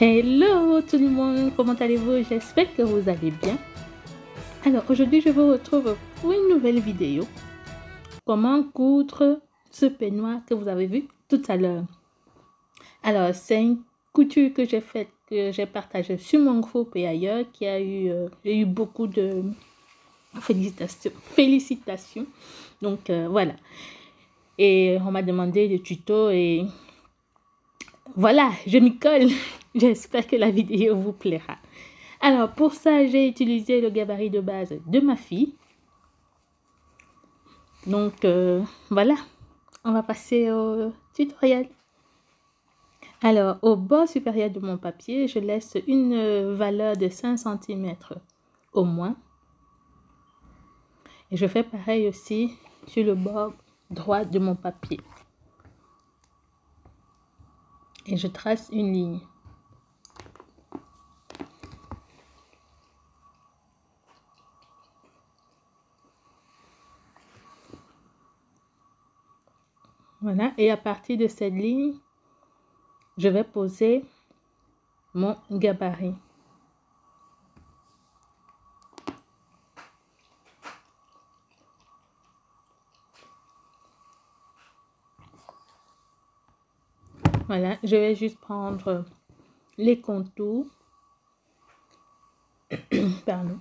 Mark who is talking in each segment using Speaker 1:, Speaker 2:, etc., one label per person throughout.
Speaker 1: Hello tout le monde, comment allez-vous? J'espère que vous allez bien. Alors aujourd'hui je vous retrouve pour une nouvelle vidéo. Comment coudre ce peignoir que vous avez vu tout à l'heure. Alors c'est une couture que j'ai faite, que j'ai partagée sur mon groupe et ailleurs, qui a eu, j'ai eu beaucoup de félicitations. Donc voilà. Et on m'a demandé des tutos et voilà, je m'y colle. J'espère que la vidéo vous plaira. Alors, pour ça, j'ai utilisé le gabarit de base de ma fille. Donc, voilà. On va passer au tutoriel. Alors, au bord supérieur de mon papier, je laisse une valeur de 5 cm au moins. Et je fais pareil aussi sur le bord droit de mon papier. Et je trace une ligne. Voilà, et à partir de cette ligne, je vais poser mon gabarit. Voilà, je vais juste prendre les contours. Pardon.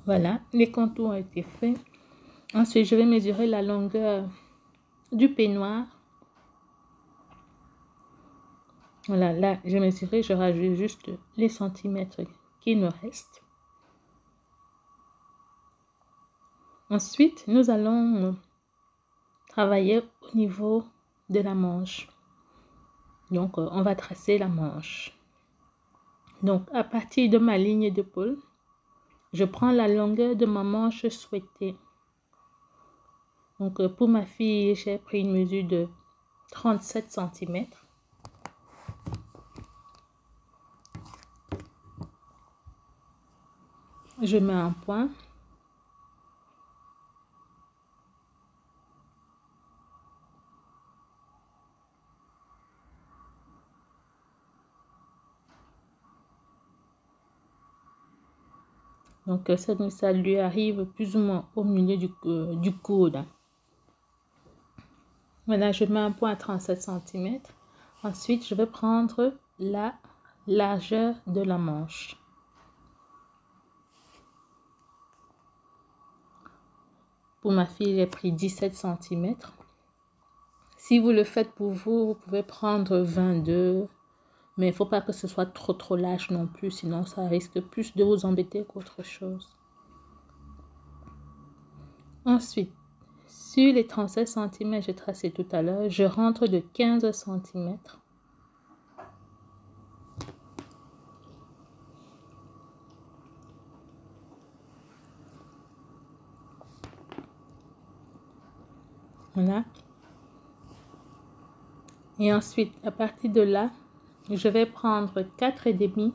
Speaker 1: Voilà, les contours ont été faits. Ensuite, je vais mesurer la longueur du peignoir. Voilà, là, j'ai mesuré, je rajoute juste les centimètres qui me restent. Ensuite, nous allons travailler au niveau de la manche. Donc, on va tracer la manche. Donc, à partir de ma ligne d'épaule, je prends la longueur de ma manche souhaitée. Donc, pour ma fille, j'ai pris une mesure de 37 cm. Je mets un point. Donc, ça lui arrive plus ou moins au milieu du coude. Voilà, je mets un point à 37 cm. Ensuite, je vais prendre la largeur de la manche. Pour ma fille, j'ai pris 17 cm. Si vous le faites pour vous, vous pouvez prendre 22. Mais il ne faut pas que ce soit trop large non plus, sinon ça risque plus de vous embêter qu'autre chose. Ensuite, sur les 37 cm que j'ai tracé tout à l'heure, je rentre de 15 cm. Voilà. Et ensuite, à partir de là, je vais prendre 4,5.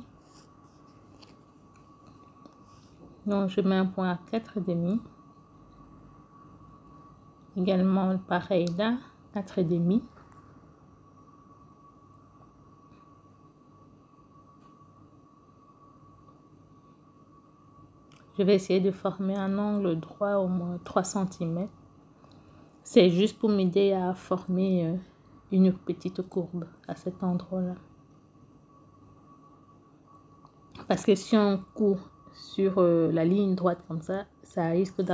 Speaker 1: Donc, je mets un point à 4,5. Également, pareil là, 4,5. Je vais essayer de former un angle droit au moins 3 cm. C'est juste pour m'aider à former une petite courbe à cet endroit-là. Parce que si on court sur la ligne droite comme ça risque de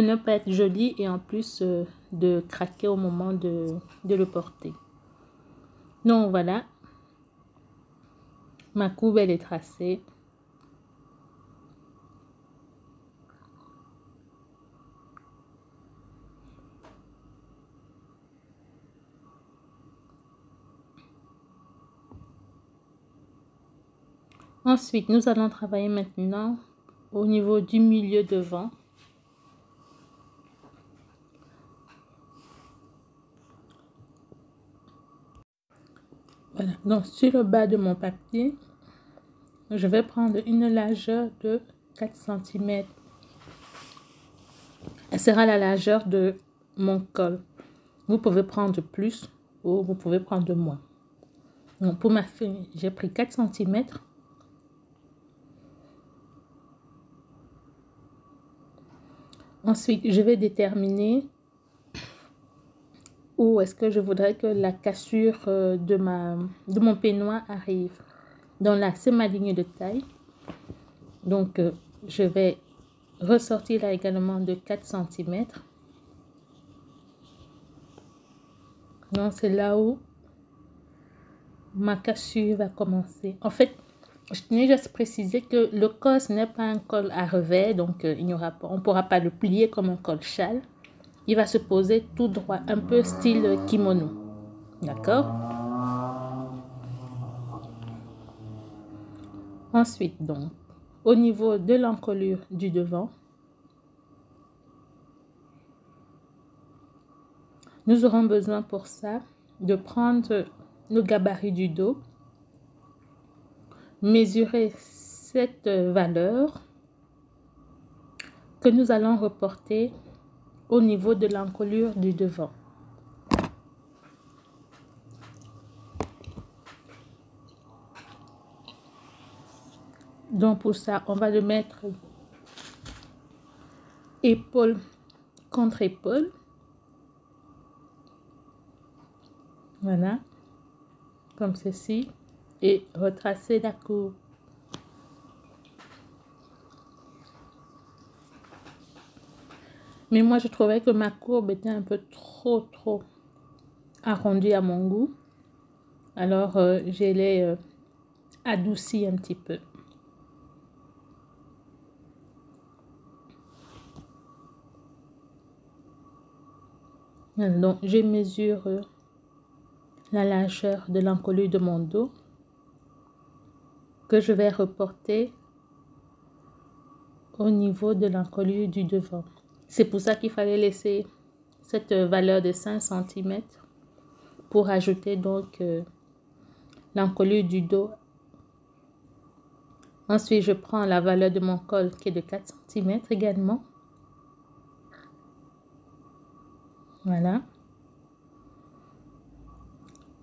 Speaker 1: ne pas être joli et en plus de craquer au moment de le porter. Donc voilà, ma courbe elle est tracée. Ensuite, nous allons travailler maintenant au niveau du milieu devant. Voilà, donc sur le bas de mon papier, je vais prendre une largeur de 4 cm. Elle sera la largeur de mon col. Vous pouvez prendre plus ou vous pouvez prendre moins. Donc pour ma feuille, j'ai pris 4 cm. Ensuite, je vais déterminer où est-ce que je voudrais que la cassure de mon peignoir arrive. Donc là, c'est ma ligne de taille. Donc, je vais ressortir là également de 4 cm. Donc, c'est là où ma cassure va commencer. En fait, je tenais juste à préciser que le col, ce n'est pas un col à revers. Donc, on ne pourra pas le plier comme un col châle. Il va se poser tout droit, un peu style kimono. D'accord? Ensuite, donc, au niveau de l'encolure du devant, nous aurons besoin pour ça de prendre le gabarit du dos, mesurer cette valeur que nous allons reporter au niveau de l'encolure du devant. Donc pour ça, on va le mettre épaule contre épaule. Voilà, comme ceci, et retracer la courbe. Mais moi, je trouvais que ma courbe était un peu trop arrondie à mon goût. Alors, je l'ai adoucie un petit peu. Donc, je mesure la largeur de l'encolure de mon dos que je vais reporter au niveau de l'encolure du devant. C'est pour ça qu'il fallait laisser cette valeur de 5 cm pour ajouter donc l'encolure du dos. Ensuite, je prends la valeur de mon col qui est de 4 cm également. Voilà.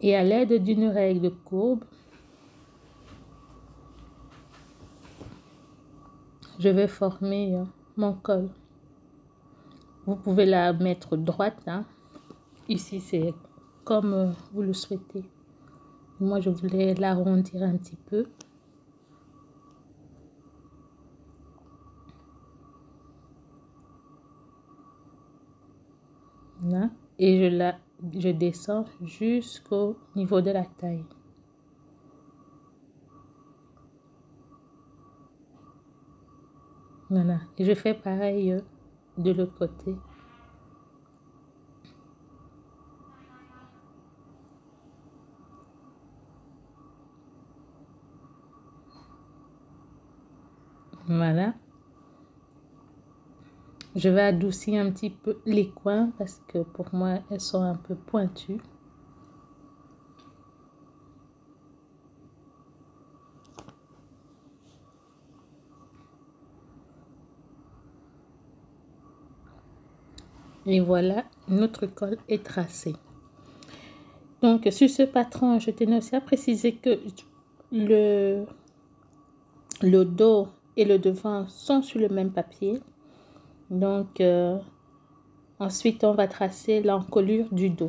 Speaker 1: Et à l'aide d'une règle de courbe, je vais former mon col. Vous pouvez la mettre droite. Hein. Ici, c'est comme vous le souhaitez. Moi, je voulais l'arrondir un petit peu. Là. Et je descends jusqu'au niveau de la taille. Voilà. Et je fais pareil de l'autre côté. Voilà. Je vais adoucir un petit peu les coins parce que pour moi, elles sont un peu pointues. Et voilà, notre col est tracé. Donc, sur ce patron, je tenais aussi à préciser que le dos et le devant sont sur le même papier. Donc, ensuite, on va tracer l'encolure du dos.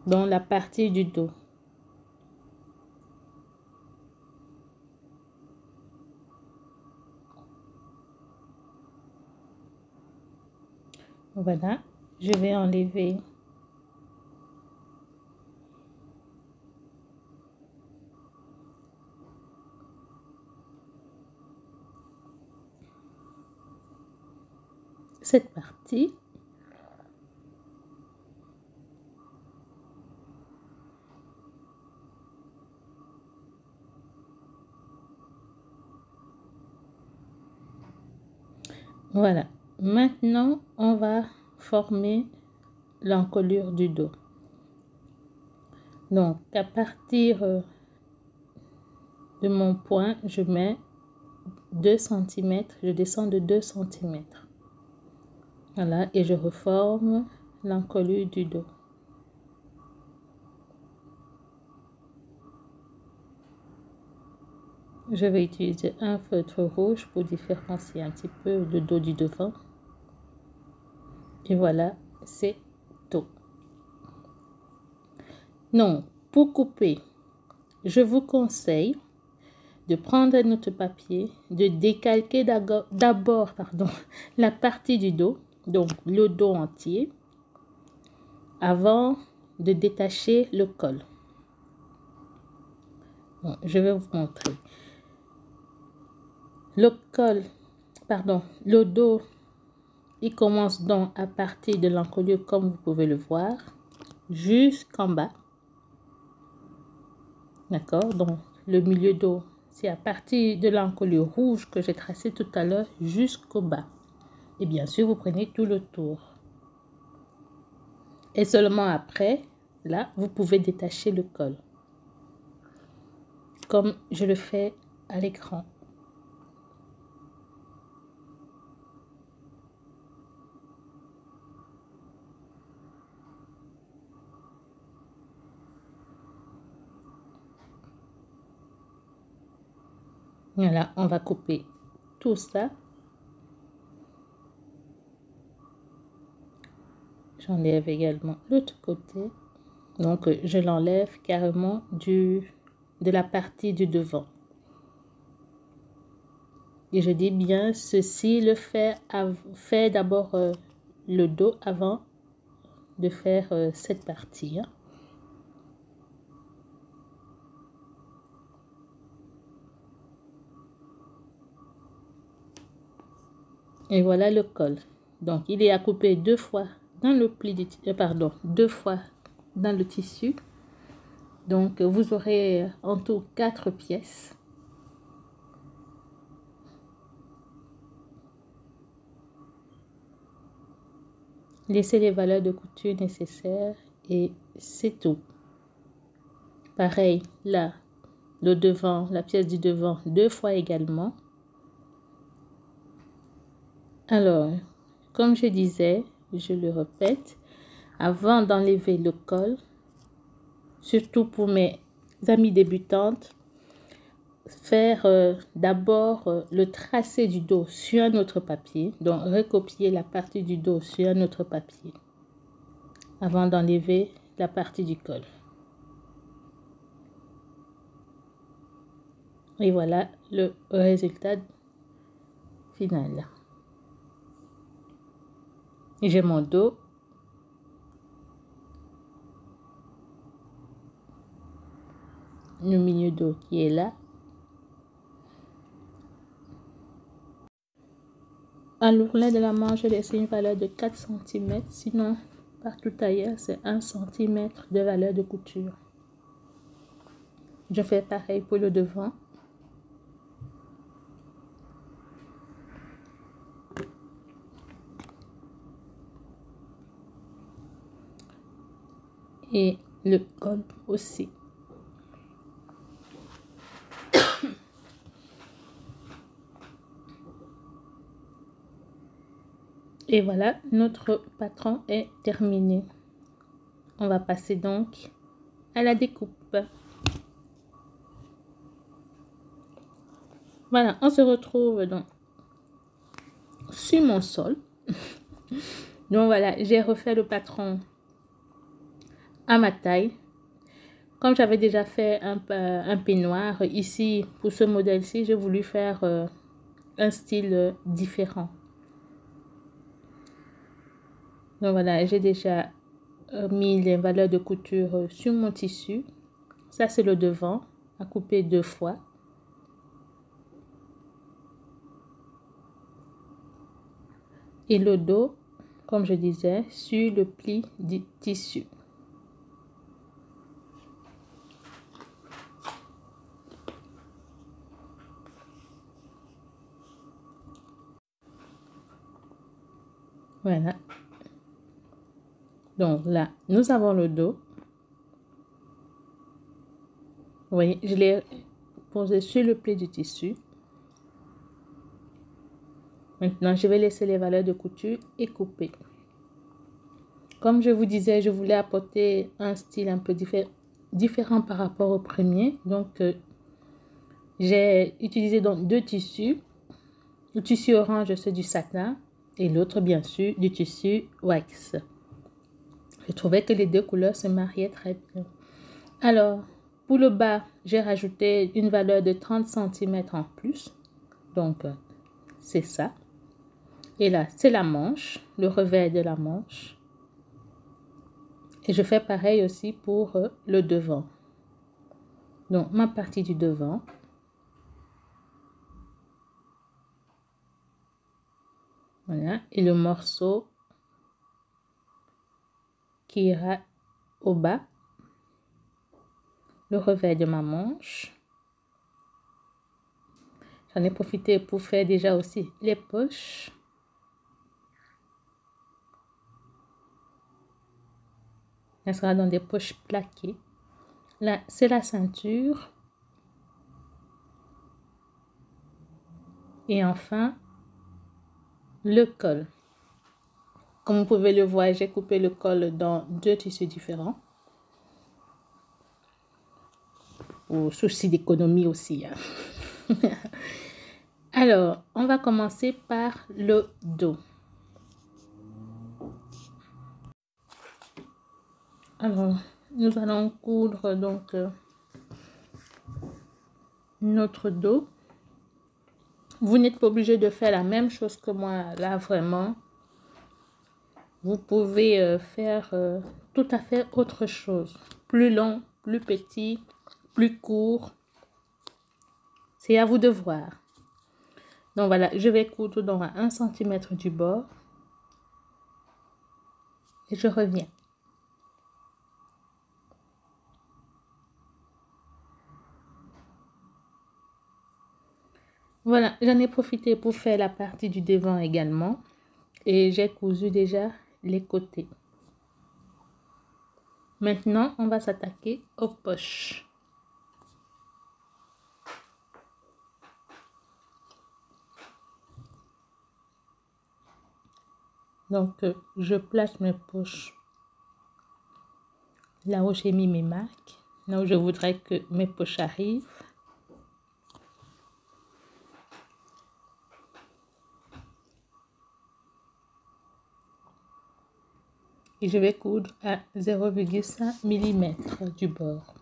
Speaker 1: Dans la partie du dos. Voilà, je vais enlever cette partie. Voilà, maintenant on va former l'encolure du dos. Donc, à partir de mon point, je mets 2 cm, je descends de 2 cm. Voilà, et je reforme l'encolure du dos. Je vais utiliser un feutre rouge pour différencier un petit peu le dos du devant. Et voilà, c'est tout. Donc, pour couper, je vous conseille de prendre notre papier, de décalquer d'abord la partie du dos, donc le dos entier, avant de détacher le col. Bon, je vais vous montrer. Le dos, il commence donc à partir de l'encolure, comme vous pouvez le voir, jusqu'en bas. D'accord? Donc, le milieu dos, c'est à partir de l'encolure rouge que j'ai tracé tout à l'heure jusqu'au bas. Et bien sûr, vous prenez tout le tour. Et seulement après, là, vous pouvez détacher le col. Comme je le fais à l'écran. Voilà, on va couper tout ça. J'enlève également l'autre côté. Donc, je l'enlève carrément de la partie du devant. Et je dis bien ceci, fait d'abord le dos avant de faire cette partie. Hein. Et voilà le col. Donc, il est à couper 2 fois dans le pli du deux fois dans le tissu. Donc, vous aurez en tout 4 pièces. Laissez les valeurs de couture nécessaires et c'est tout. Pareil, là, le devant, la pièce du devant, 2 fois également. Alors, comme je disais, je le répète, avant d'enlever le col, surtout pour mes amies débutantes, faire d'abord le tracé du dos sur un autre papier, donc recopier la partie du dos sur un autre papier, avant d'enlever la partie du col. Et voilà le résultat final. J'ai mon dos. Le milieu dos qui est là. À l'ourlet de la manche, j'ai laissé une valeur de 4 cm. Sinon, partout ailleurs, c'est 1 cm de valeur de couture. Je fais pareil pour le devant. Et le col aussi. Et voilà, notre patron est terminé. On va passer donc à la découpe. Voilà, on se retrouve donc sur mon sol. Donc voilà, j'ai refait le patron à ma taille. Comme j'avais déjà fait un peignoir, ici, pour ce modèle-ci, j'ai voulu faire un style différent. Donc voilà, j'ai déjà mis les valeurs de couture sur mon tissu. Ça, c'est le devant, à couper 2 fois. Et le dos, comme je disais, sur le pli du tissu. Voilà. Donc là, nous avons le dos. Vous voyez, je l'ai posé sur le pli du tissu. Maintenant, je vais laisser les valeurs de couture et couper. Comme je vous disais, je voulais apporter un style un peu différent par rapport au premier. Donc, j'ai utilisé donc deux tissus. Le tissu orange, c'est du satin. Et l'autre, bien sûr, du tissu wax. Je trouvais que les deux couleurs se mariaient très bien. Alors, pour le bas, j'ai rajouté une valeur de 30 cm en plus. Donc, c'est ça. Et là, c'est la manche, le revers de la manche. Et je fais pareil aussi pour le devant. Donc, ma partie du devant. Voilà. Et le morceau qui ira au bas. Le revers de ma manche. J'en ai profité pour faire déjà aussi les poches. Elle sera dans des poches plaquées. Là, c'est la ceinture. Et enfin, le col. Comme vous pouvez le voir, j'ai coupé le col dans deux tissus différents. Au souci d'économie aussi. Hein. Alors, on va commencer par le dos. Alors, nous allons coudre donc notre dos. Vous n'êtes pas obligé de faire la même chose que moi, là vraiment. Vous pouvez faire tout à fait autre chose. Plus long, plus petit, plus court. C'est à vous de voir. Donc voilà, je vais coudre donc à 1 cm du bord. Et je reviens. Voilà, j'en ai profité pour faire la partie du devant également. Et j'ai cousu déjà les côtés. Maintenant, on va s'attaquer aux poches. Donc, je place mes poches là où j'ai mis mes marques, là où je voudrais que mes poches arrivent. Et je vais coudre à 0,5 mm du bord.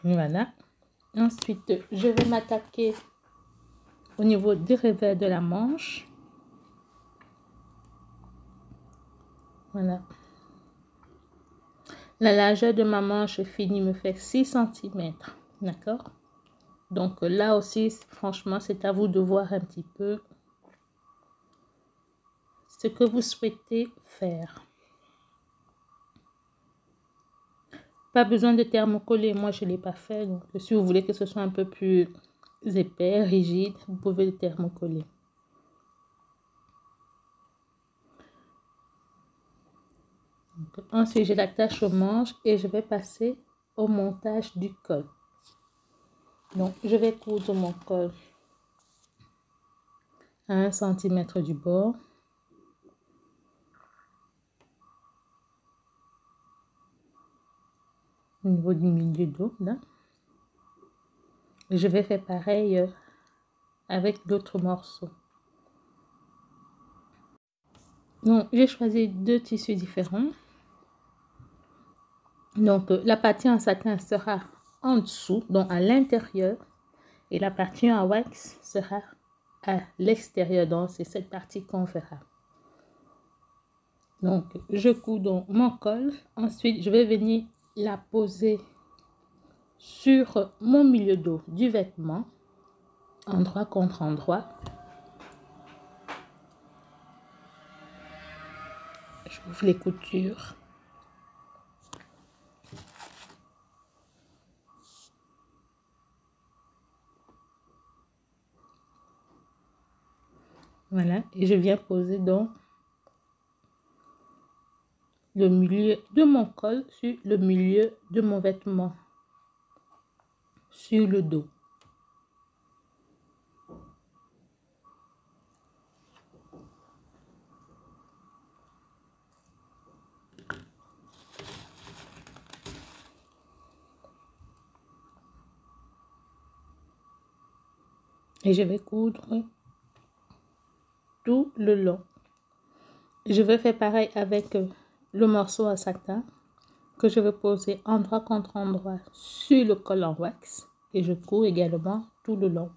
Speaker 1: Voilà. Ensuite, je vais m'attaquer au niveau du revers de la manche. Voilà. La largeur de ma manche finie me fait 6 cm. D'accord? Donc là aussi, franchement, c'est à vous de voir un petit peu ce que vous souhaitez faire. Pas besoin de thermocoller. Moi, je ne l'ai pas fait. Donc, si vous voulez que ce soit un peu plus épais, rigide, vous pouvez le thermocoller. Donc, ensuite, je l'attache aux manches et je vais passer au montage du col. Donc, je vais coudre mon col à 1 cm du bord. Au niveau du milieu dos, là. Et je vais faire pareil avec d'autres morceaux. Donc, j'ai choisi deux tissus différents. Donc, la partie en satin sera en dessous, donc à l'intérieur. Et la partie en wax sera à l'extérieur. Donc, c'est cette partie qu'on verra. Donc, je couds donc mon col. Ensuite, je vais venir la poser sur mon milieu dos du vêtement, endroit contre endroit. J'ouvre les coutures. Voilà, et je viens poser donc le milieu de mon col sur le milieu de mon vêtement, sur le dos. Et je vais coudre tout le long. Je vais faire pareil avec le morceau à satin que je vais poser endroit contre endroit sur le col en wax. Et je cours également tout le long.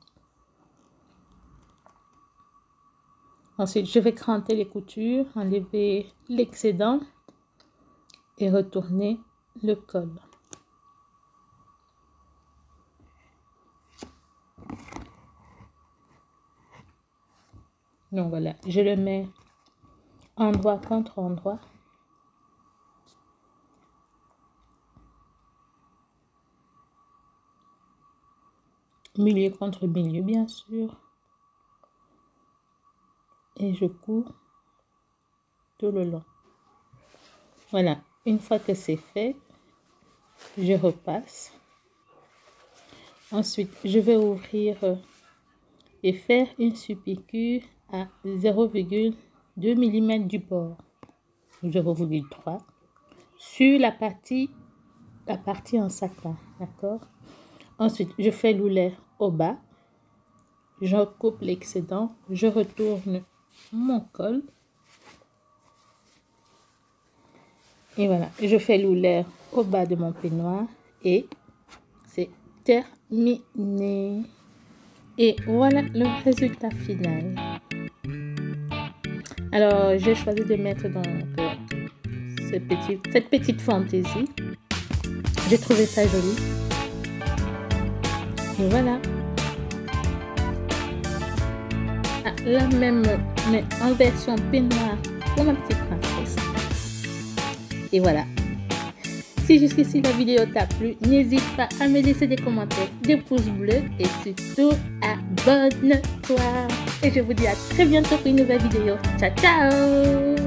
Speaker 1: Ensuite, je vais cranter les coutures, enlever l'excédent et retourner le col. Donc voilà, je le mets endroit contre endroit. Milieu contre milieu, bien sûr. Et je cours tout le long. Voilà, une fois que c'est fait, je repasse. Ensuite, je vais ouvrir et faire une surpiqûre à 0,2 mm du bord, 0,3 sur la partie en satin, d'accord? Ensuite, je fais l'oulaire au bas, je recoupe l'excédent, je retourne mon col et voilà, je fais l'oulaire au bas de mon peignoir et c'est terminé. Et voilà le résultat final. Alors, j'ai choisi de mettre donc cette petite fantaisie. J'ai trouvé ça joli. Et voilà. Ah, la même, mais en version peignoir pour ma petite princesse. Et voilà. Si jusqu'ici la vidéo t'a plu, n'hésite pas à me laisser des commentaires, des pouces bleus et surtout abonne-toi. Et je vous dis à très bientôt pour une nouvelle vidéo. Ciao, ciao!